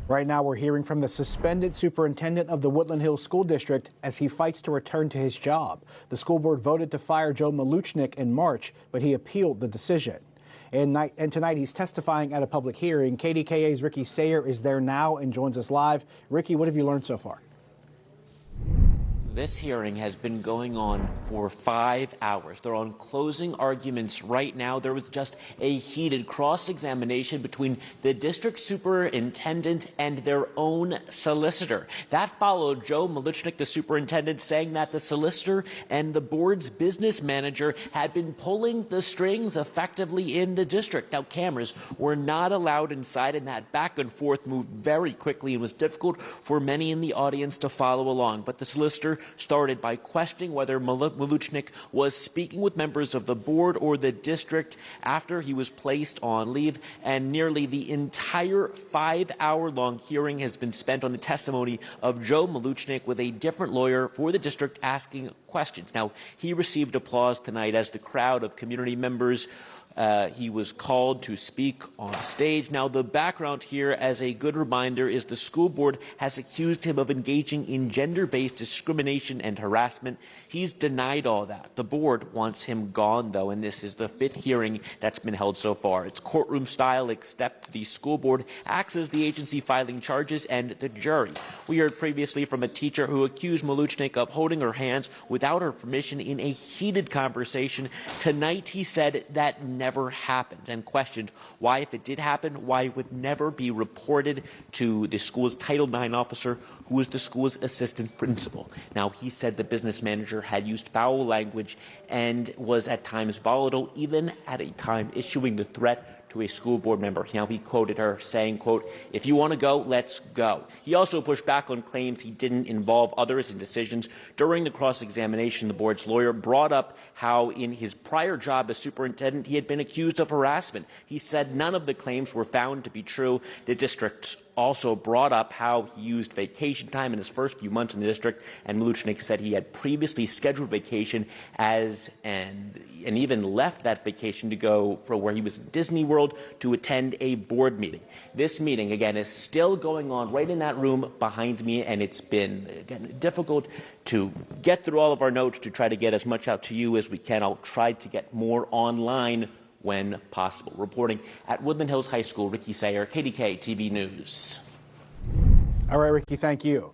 Right now, we're hearing from the suspended superintendent of the Woodland Hills School District as he fights to return to his job. The school board voted to fire Joe Maluchnik in March, but he appealed the decision. And tonight, he's testifying at a public hearing. KDKA's Ricky Sayer is there now and joins us live. Ricky, what have you learned so far? This hearing has been going on for 5 hours. They're on closing arguments right now. There was just a heated cross-examination between the district superintendent and their own solicitor. That followed Joe Maluchnik, the superintendent, saying that the solicitor and the board's business manager had been pulling the strings effectively in the district. Now, cameras were not allowed inside, and that back and forth moved very quickly and was difficult for many in the audience to follow along. But the solicitor started by questioning whether Maluchnik was speaking with members of the board or the district after he was placed on leave, and nearly the entire 5-hour-long hearing has been spent on the testimony of Joe Maluchnik, with a different lawyer for the district asking questions. Now, he received applause tonight as the crowd of community members he was called to speak on stage. Now, the background here, as a good reminder, is the school board has accused him of engaging in gender-based discrimination and harassment. He's denied all that. The board wants him gone, though, and this is the 5th hearing that's been held so far. It's courtroom style, except the school board acts as the agency filing charges and the jury. We heard previously from a teacher who accused Maluchnik of holding her hands without her permission in a heated conversation. Tonight, he said that never happened, and questioned why, if it did happen, why it would never be reported to the school's Title IX officer, who is the school's assistant principal. Now, he said the business manager had used foul language and was at times volatile, even at a time issuing the threat to a school board member. Now, he quoted her saying, quote, "If you want to go, let's go." He also pushed back on claims he didn't involve others in decisions. During the cross-examination, the board's lawyer brought up how in his prior job as superintendent, he had been accused of harassment. He said none of the claims were found to be true. The district also brought up how he used vacation time in his first few months in the district, and Maluchnik said he had previously scheduled vacation and even left that vacation to go for where he was in Disney World to attend a board meeting. This meeting, again, is still going on right in that room behind me, and it's been, again, difficult to get through all of our notes to try to get as much out to you as we can. I'll try to get more online when possible. Reporting at Woodland Hills High School, Ricky Sayer, KDKA-TV News. All right, Ricky, thank you.